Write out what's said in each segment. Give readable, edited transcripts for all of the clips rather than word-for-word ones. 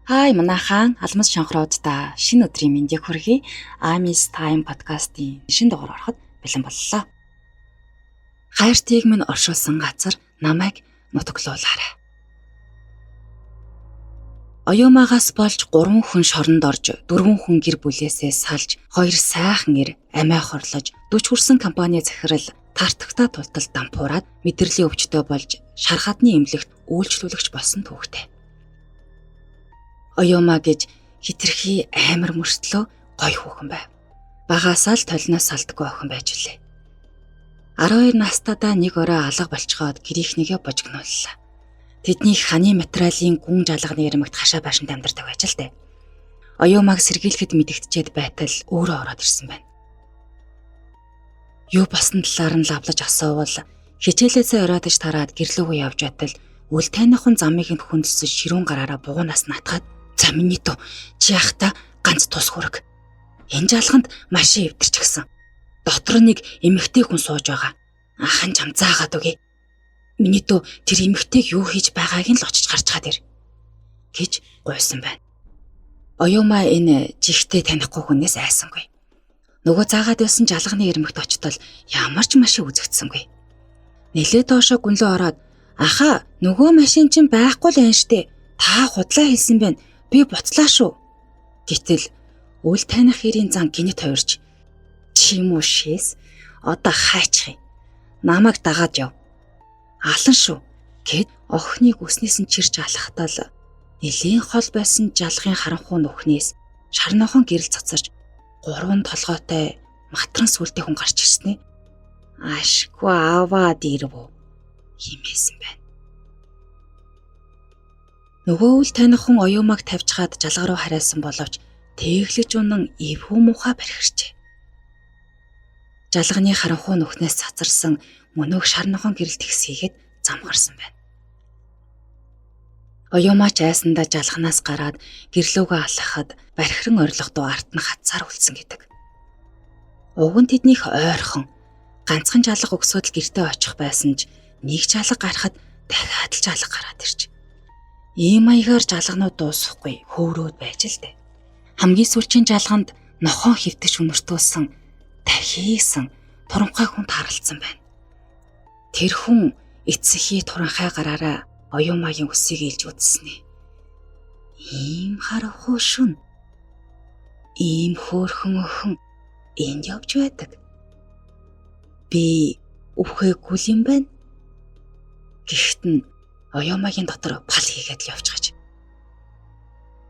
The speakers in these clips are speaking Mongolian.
Хай манайхан алмас шонхроодта шинэ өдрийн мэндийг хүргэе. Amis Time подкастын шинэ дугаар ороход бэлэн боллоо. Хайртыг минь оршуулсан газар намайг нутаглуулаарай. Оюумаагаас болж 3 хүн шоронд орж 4 хүн гэр бүлээсээ салж 2 сайхан ир амиа хорлож 40 хүрсэн компани захирал тартагтаа тултал дампуураад мэдрэлийн өвчтөй болж шархадны эмнэлэгт үйлчлүүлэгч болсон түүхтэй. Оюумаа гэж хитрхи амар мөртлөө гой хүүхэн байв. Багаасаа л толноос салдаггүй охин байж үлээ. 12 настайдаа нэг орой алга болцоход гэрийнхнийгээ божигнууллаа. Тэдний ханы материалын гүн жалганы ярмагт хашаа байшинд амьдардаг байж л дээ. Оюумааг сэргийлэхэд мэдэгдчихэд байтал өөрөө ороод ирсэн байна. Юу босон талаар нь лавлаж асуувал хичээлээсээ ороодж тараад гэрлүүгөө явж байтал үл тайныхан замыг нь хүндэлсэж ширүүн гараараа бугуунаас натгаад "За миний дөө чи яхта ганц тус хүрэг. Энэ жалганд машин эвдэрчихсэн. Дотор нэг эмэгтэй хүн сууж байгаа. Ахын чам заагаад өгье. Миний дөө тэр эмэгтэйг юу хийж байгааг нь л очиж гарч чад ир" гэж гуйсан байна. Оюумаа энэ жигтэй танихгүй хүнээс айсангүй. Нөгөө заагаад байсан жалганы эрмэгт очтол ямар ч машин үзэгдсэнгүй. Нэлээд доошоо гүнлөө ороод "Аха, нөгөө машин чинь байхгүй л энэ штэ. Та худлаа хэлсэн байна. Би буцлаа шүү" гэтэл үл таних хэрийн зан гинэт хувирч "Чи юм уу шээс? Одоо хайчих юм. Намайг дагаад яв. Алан шүү" гэд охиныг үснээс нь чирч алхтал нэлийн хол байсан жалгын харанхуй нүхнээс шарнохон гэрэл цацарч 3 толгойтой матран сүлтэй хүн гарч ирсэн ээ. "Ашгүй аваад ирвүү" химээсэн байна. Нөгөө үл таних хүн оюумааг тавьж хаад жалга руу хараасан боловч тэглэж унан эвгүй муухай бархирчээ. Жалганы харанхуй нүхнээс цацарсан мөнөөх шарнохон гэрэл тэгсгээд зам гарсан байна. Оюумаа ч айсандаа жалганаас гараад гэрлүүгөө алхахад бархиран орилгодоо арт нь хатсаар үлдсэн гэдэг. Уг нь тэднийх ойрхон ганцхан жалга өгсөд л гэртээ очих байсан ч нэг жалга гарахад дахиад л жалга гараад ирж. Ийм маягаар жалганууд дуусахгүй хөөрөөд байж л дээ. Хамгийн сүүлчийн жалганд нохон хөвтөж үнэртүүлсэн тахиисан туранхай хүн тааралцсан байна. Тэр хүн эцсихий туранхай гараараа оюумаагийн үсийг илж үдснэ. Ийм харанхуй шүн. Ийм хөөрхөн охин энд явж байдаг. Би өвхөөгүй юм байна. Гэхдээ нь оюумаагийн дотор пал хийгээд л явж гаж.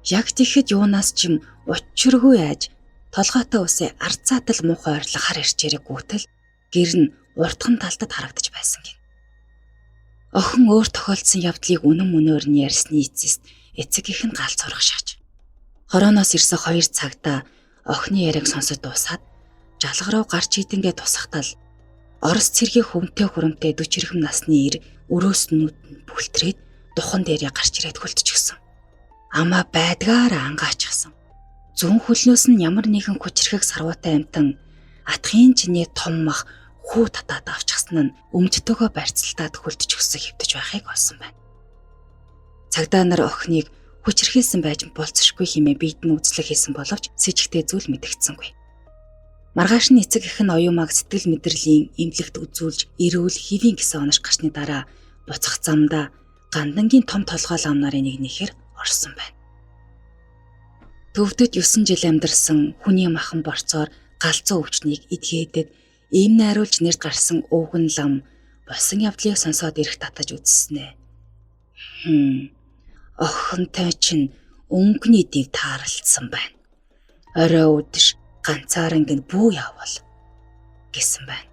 Яг тэгэхэд юунаас ч юм учиргүй айж толгойтой үсээ арцаатал муухай ойрлог хар ирчээрээ гүтэл гэр нь уртхан талдад харагдаж байсан гин. Охин өөр тохиолдсон явдлыг үнэн мөнөөр нь ярьсны эцэст эцэг их нь галз урах шааж. Хорооноос ирсэн 2 цагта охины яриаг сонсож дуусаад жалга руу гарч идэнгээ тусахтал Орос цэргийн хүмтэй хурамтай 40 ирхэм насны ир өрөөснүүд нь бүлтрээд духан дээрээ гарч ирээд хөлтчихсөн. Амаа байдгаараа ангаачихсан. Зүүн хөлнөөс нь ямар нэгэн хүчрхэг сарвуутай амтан атхын чинээ том мах хүү татаад авчихсан нь өмдтөөгөө барьцалтаад хөлтчихсөн хэвтэж байхыг олсон байна. Цагдаа нар охиныг хүчрхээсэн байж болцсохгүй хэмээн биедэн үзлэг хийсэн боловч сэжигтэй зүйл мэдэгдсэнгүй. Маргааш нь эцэг их нь оюумааг сэтгэл мэдрэлийн эмнэлэгт үзүүлж ирүүл хэвийн гэсэн онош гарсны дараа буцах замдаа гандангийн том толгой лам нарын нэгнийхэр орсон байна. Төвдөд 9 жил амьдарсан хүний махан борцоор галзуу өвчнийг эдгээдэг ийм найруулж нэрд гарсан өвгөн лам босон явдлыг сонсоод ирэх татаж үзснэ. Охинтой чинь өнгөний дэв тааралцсан байна. Орой өдөш ганцаараа гин бүү явал гэсэн байна.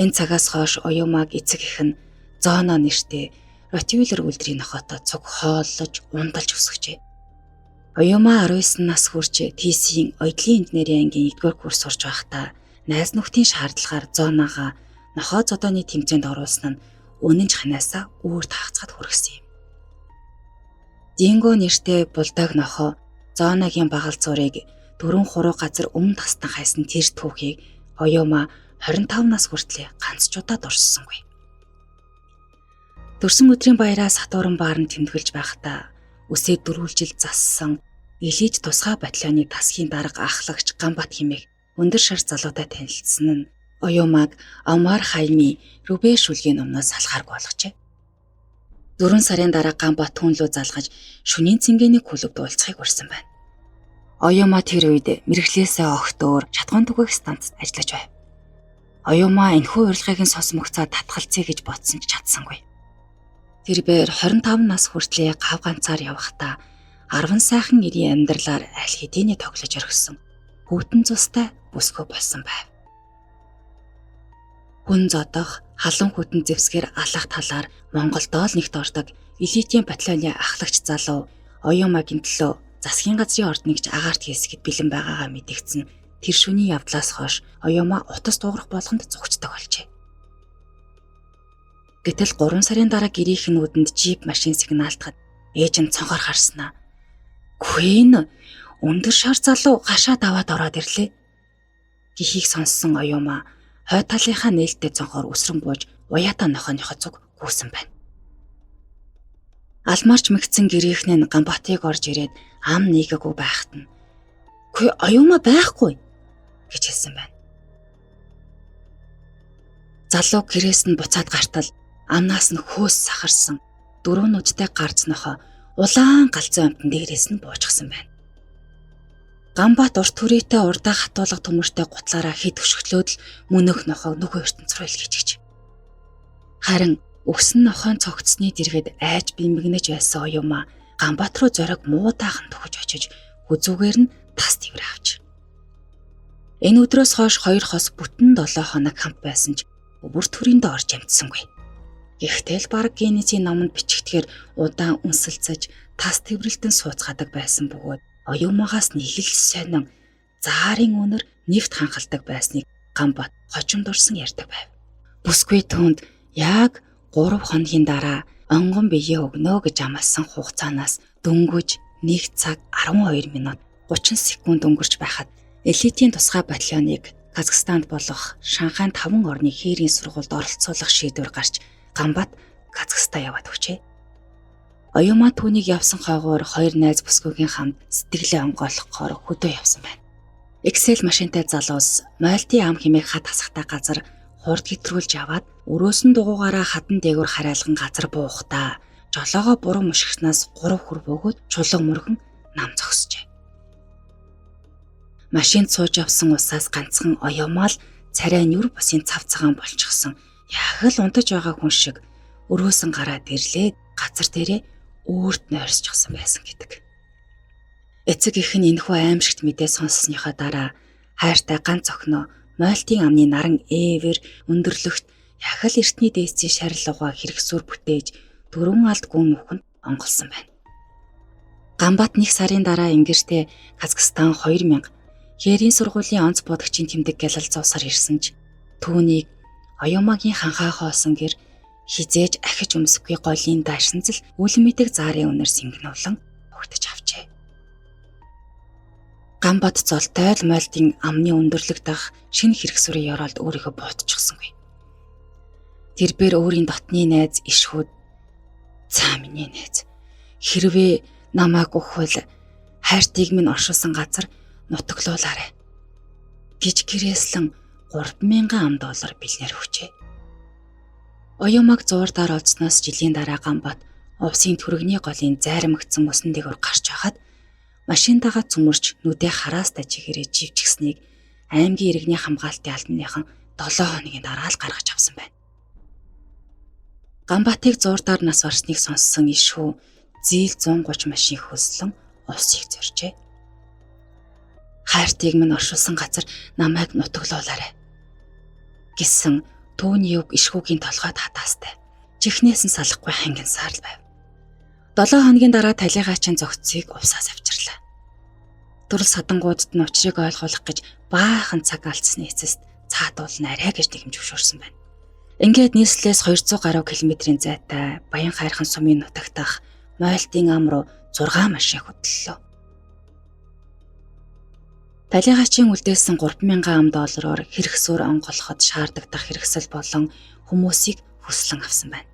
Энэ цагаас хойш оюумааг эцэг их нь Зооно нэртэй ротвейлер үлдрийн нохотой цуг хооллож ундалж өсгөжээ. Оюумаа 19 нас хүрч ТС-ийн оёдлын инженерийн ангийн 1-р курс сурч байхдаа найз нөхдийн шаардлагаар Зооноогоо нохоо зодооны тэмцээнд оруулсан нь үнэн ч ханаасаа үүр таахцаад хүргэсэн юм. Динго нэртэй булдог нохоо Зооногийн багал зургийг 4 хуруу газар өмнө тастан хайсан тэр түүхийг оюумаа 25 нас хүртлээр ганц ч удаа дурссангүй. Төрсөн өдрийн баяраа сатууран баар нь тэмдэглэж байхдаа үсээ дөрвөлжил зассан элиж тусгай батальоны тасгийн дарга ахлагч Гамбат хэмээх өндөр шар залуутай танилцсан нь Оюумаг Амар Хайми Рубе шүлгийн номноос салахааргүй болгожээ. 4 сарын дараа Гамбат түн лөө залгаж шөнийн цэнгэний клубд уулзахыг урьсан байна. Оюума тэр үед мэрэгчлээсээ огт өөр шатгуун түгээх станцд ажиллаж байв. Оюума энэхүү урилгыг сонсон мөгцөө татгалцъя гэж бодсон ч чадсангүй. Тэрээр 25 нас хүртлээр гав ганцаар явахдаа 10 сайхан нэрийн амьдралаар аль хэдийнэ тоглож орхисон хүүтэн цустай бүсгүй болсон байв. Хүн зодох халуун хүтэн зэвсгэр алах талаар Монголдоо л нэгт ордог элитийн батальоны ахлагч залуу Оюумагийн төлөө засгийн газрын ордныг ч агаарт хийсгэд бэлэн байгаагаа мэдэгдсэн тэр шөнийн явдлаас хойш Оюума утас дуугарах болгонд зугчдаг болжээ. Гэтэл 3 сарын дараа гэрийнхэн нүдэнд жип машин сигналтахад ээж нь цонхоор харснаа. "Гүн өндөр шар залуу гашаад аваад ороод ирлээ" гэхийг сонссон Оюума хой талынхаа нээлттэй цонхоор өсрөн бууж уяатаа нохооныхоо зүг гүйсэн байна. Алмарч мэгцэн гэрийнхэн нь Гамбатыг орж ирээд ам нийгаагүй байхад нь "Гүй Оюума байхгүй" гэж хэлсэн байна. Залуу гэрээс нь буцаад гартал амнаас нь хөөс сахарсан 4 нүдтэй гарц нохоо улаан галзуу амтан дээрээс нь буужчихсан байна. Гамбат урт хүрээтэй урдаа хатуулга төмөртэй гутлаараа хэд өшгөлөөд л мөнөх нохоо нүгэн ертөнц рүү илгээжгэж. Харин өгсөн нохойн цогцсны дэргэд айж бимбэгнэж байсан Оюума Гамбат руу зориг муутайхан төхөж очиж хүзүүгээр нь тас тэврээ авч. Энэ өдрөөс хойш 2 хос бүтэн 7 хоног хамт байсан ч бүр төрөндөө орж амтсангүй. Гэхдээ л баг генезийн номонд бичигдэхээр удаан үнсэлцэж тас тэврэлтэн сууцгаадаг байсан бөгөөд Оюумагаас нэг л сонин заарын үнэр нэвт ханхалдаг байсныг Гамбат хожимд урсан ярьдаг байв. Бүсгүй түүнд яг 3 хоногийн дараа онгон биеэ өгнө гэж амласан хугацаанаас дөнгөж 1 цаг 12 минут 30 секунд өнгөрч байхад элитийн тусгай батальоныг Казахстанд болох Шанхайн 5 орны хээрийн сургуульд оролцуулах шийдвэр гарч Гамбат Казахстан яваад өгчээ. Оюума түүнийг явсан хойгоор 2 найз бүсгүйгийн хамт сэтгэлээ онгойлгохоор хөдөө явсан байна. Excel машинтай залуус Мальтын ам хэмээх хад хасахтай газар хурд гэтрүүлж аваад өрөөсөн дугуйгаараа хадан дээгүүр хараалган газар буухдаа жолоогоо буруу мушигснаас 3 хүр бөгөөд чулуун мөргөн нам зогсжээ. Машинд сууж явсан усаас ганцхан Оюума л царай нүр бусын цав цагаан болчихсон яг л унтаж байгаа хүн шиг өрөөсөн гараад ирлээ газар дээрээ өөрт нойрсчихсан байсан гэдэг. Эцэг их нь энэхүү аимшигт мэдээ сонссныхаа дараа хайртай ганц охиноо Мальтын амны наран эвэр өндөрлөгт яг л эртний дээдсийн шарилгаа хэрэгсүр бүтээж 4 алд гүн нүхэнд онголсон байна. Гамбат 1 сарын дараа ингэртээ Казахстан 2000 хээрийн сургуулийн онц бодогчийн тэмдэг гялалзуусаар ирсэн ч түүнийг Оюумагийн ханхаа хоосон гэр хизээж ахиж өмсөхгүй голын даашинзал үлэн мэдэг заарын үнэр сингэнүүлэн өгтөж авчээ. Гамбат золтой л Мальтын амны өндөрлөг дах шинэ хэрэгсүрийн ёроолд өөрийгөө буутчихсангүй. Тэрээр өөрийн дотны найз ишхүүд "Цаа миний найз, хэрвээ намайг өгвөл хайртыг минь оршуулсан газар нутаглуулаарай" гэж гэрээслэн $3,000 бэлнээр өгчээ. Оюумаг зуурдаар олцсноос жилийн дараа Гамбат увсын түрэгний голын зайрамгдсан мөсөн дээгүүр гарч байхад машинтайгаа цөмөрч нүдээ хараас тажигэрээ живчихснийг аймгийн иргэний хамгаалтын албаныхан 7 хоногийн дараа л гаргаж авсан байна. Гамбатыг зуурдаар нас барсныг сонссон ишхүү зээл 130 машин хөслөн увсыг зоржээ. "Хайртыг минь оршуулсан газар намайг нутаглуулаарай" гэсэн түүний үг ишхүүгийн толгойд хатаастай. Чихнээс нь салахгүй хангинсаар л байв. 7 хоногийн дараа талигаачин зогцсыг увсаас авчирлаа. Төрөл садангуудад нь учрыг ойлгуулах гэж баахан цаг алдсны эцэст цаатуулна арай гэж нэгэмж зөвшөөрсөн байна. Ингээд нийслэлээс 200 гаруй километрийн зайтай Баян хайрхан сумын нутагтах Мальтын ам руу 6 машин хөдлөлөө. Талигаачин үлдээсэн $3,000 хэрэгсөөр онгоолоход шаарддаг хэрэгсэл болон хүмүүсийг хөслөн авсан байна.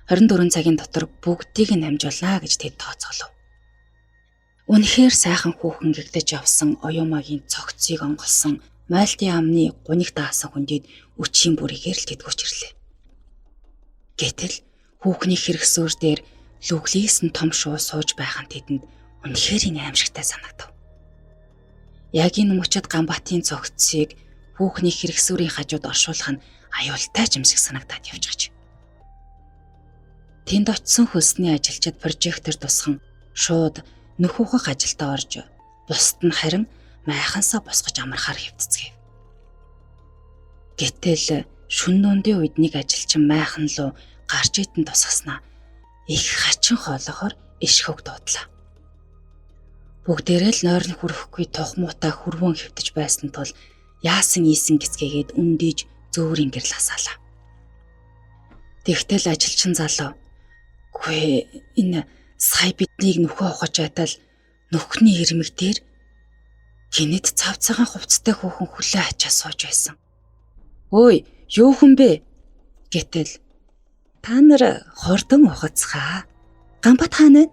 24 цагийн дотор бүгдийг нь амжуулнаа гэж тэд тооцоолов. Үнэхээр сайхан хүүхэн гэгдэж явсан оюумагийн цогцыг онголсон Мальтын амны гуниг даасан хүндийд үчийн бүрийгээр л тэдгүүч ирлээ. Гэтэл хүүхний хэрэгсүүр дээр лүглийсэн том шуу сууж байх нь тэдэнд үнэхээр аимшигтай санагдав. Яг энэ мөчөд Ганбаатын цогцыг хүүхний хэрэгсүүрийн хажууд оршуулах нь аюултай ч юмсэг санагдаад явж. Тэнд очисон хөлсний ажилчид прожектор тусхан шууд нөх ухах ажилдаа орж, бусд нь харин майхансаа босгож амархаар хэвтцгээв. Гэтэл шүн нундын үед нэг ажилчин майхан руу гарч идэн тусгаснаа их хачин хоолохоор ишхөг дуудлаа. Бүгдээрээ л нойрон хүрэхгүй тухмуутай хүрвэн хэвтэж байсан тул яасан ийсэн гисгээгээд үндийж зөөрийн гэрэл хасаалаа. Тэгтэл ажилчин залуу "Гүй энэ сая биднийг нөхөө ухаж байтал нөхний ирмэг дээр гинэд цав цагаан хувцастай хүүхэн хүлээ ачаа сууж байсан. Ой, юу хүн бэ?" гэтэл "Та нар хурдан ухацгаа. Ганбат хаана вэ?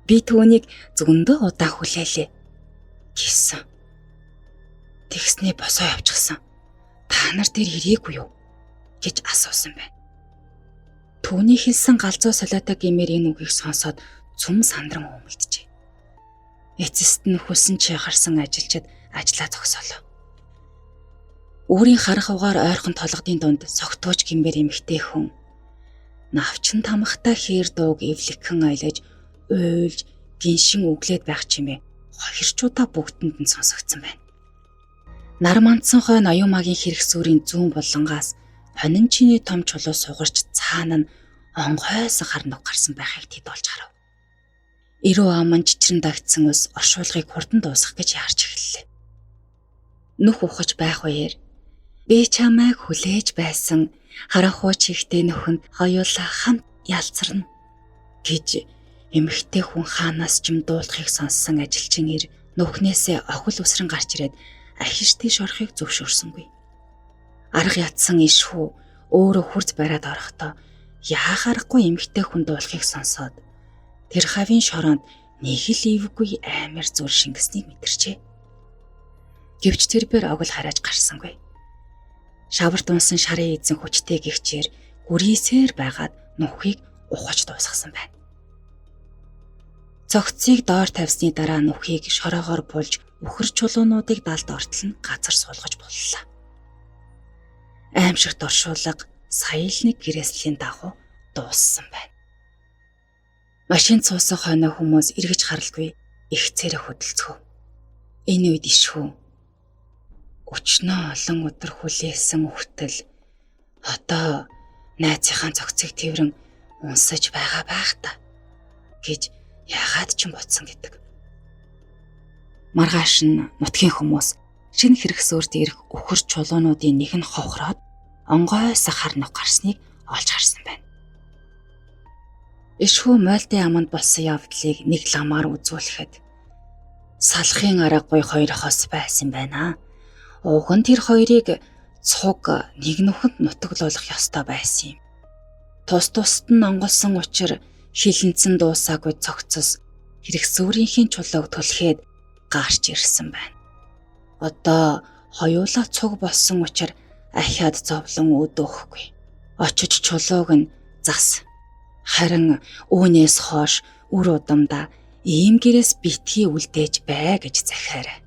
Би түүнийг зөндөө удаа хүлээлээ" гэсэн. Тэгснээ босоо явчихсан. "Та нар дээр ирээгүй юу?" гэж асуусан байна. Түүний хэлсэн галзуу солиотой гэмээр энэ үгийг сонсоод цүм сандран өмөлдөжээ. Эцэст нь хүсэн чи харсан ажилчид ажлаа зогсоолоо. Өөрийн харах угаар ойрхон толгодын дунд согтууч гэмээр эмэгтэй хүн навчин тамхтай хээр дууг эвлэгхэн аялаж уйлж гиншин өглөөд байх чимээ хохирчуудаа бүгдэнд нь сонсогдсон байна. Нар мандсан хойно оюумагийн хэрэгсүүрийн зүүн булангаас хонин чиний том чулуу сугарч цаана нь онгойсон хар нүг гарсан байхыг тэд олж харав. Ирүү аман чичрэн дагтсан ус оршуулгыг хурдан дуусгах гэж яарч эхэллээ. Нүх ухаж байх үеэр "Би чамайг хүлээж байсан харахуу чихтэй нөхөнд хоёулаа хамт ялцарна" гэж эмэгтэй хүн хаанаас ч юм дуулахыг сонссон ажилчин ир нүхнээсээ охил үсрэн гарч ирээд ахиштэй шорохыг зөвшөөрсөнгүй. Арга ятсан ишхүү өөрөө хурц бариад орохдоо яахаарахгүй эмэгтэй хүн дуулахыг сонсоод тэр хавийн шороонд нэг л ивгүй амар зүр шингэснийг мэдэрчээ. Гэвч тэр бэр огл харааж гарсангүй. Шаварт унсан шарын эзэн хүчтэй гихчээр гүрийсээр байгаад нүхийг ухаж дуусгасан байна. Цогцыг доор тавьсны дараа нүхийг шороогоор булж үхэр чулуунуудыг далд ортол нь газар суулгаж боллоо. Аимшигт оршуулга саялныг гэрээслийн дагуу дууссан байна. Машин цуусан хойно хүмүүс эргэж харалгүй их цэрэг хөдөлцгөө. Энэ үед ишхүү өчнөө олон өдөр хүлээсэн үхтэл одоо найзынхаа цогцыг тэрэн унсаж байгаа байх та гэж яагаад ч юм ботсон гэдэг. Маргааш нь нутгийн хүмүүс шинэ хэрэгсөөрт ирэх үхэр чулуунуудын нэг нь хохроод онгойсоо хар нүг гарсныг олж харсан байна. Ишхүү Мальтын аманд болсон явдлыг нэг ламаар үзүүлэхэд салахын аргагүй хоёр хос байсан байна. Уг нь тэр хоёрыг цуг нэг нүхэнд нутаглуулах ёстой байсан юм. Тус нь онгосон учир хилэнцэн дуусаагүй цогцос хэрэгсөөрийнхээ чулууг түлхээд гарч ирсэн байна. Одоо хоёулаа цуг болсон учир ахиад зовлон өдөөхгүй. Очиж чулууг нь зас. Харин үүнээс хойш үр удамда ийм гэрээс битгий үлдээж бай гэж захиарай.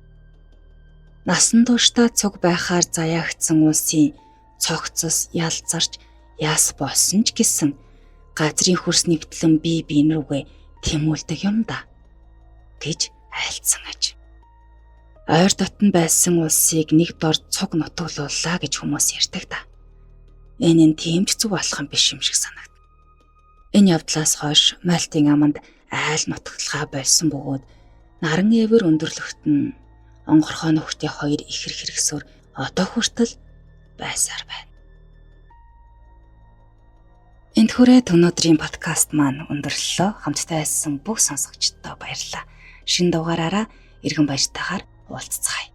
Насан туршдаа цуг байхаар заяагцсан улсын цогцос ялзарч яс болсон ч гэсэн газрын хөрс нэвтлэн бие биенрүүгээ тэмүүлдэг юм да гэж айлцсан аж. Ойр дотн байсан улсыг нэг дор цуг нутаглууллаа гэж хүмүүс ярьдаг да. Энэ нь тийм ч зүг болох юм биш юм шиг санагдав. Энэ явдлаас хойш Мальтын аманд айл нутагдлага болсон бөгөөд наран эвэр өндөрлөгт нь онгорхоо нөхтэй хоёр ихэр хэрэгсөөр одоо хүртэл байсаар байна. Энд хүрээд өнөөдрийн подкаст маань өндөрлөлөө. Хамтдаа байсан бүх сонсогчдод баярлалаа. Шинэ дугаараараа эргэн баяртайгаар уулзцгаая.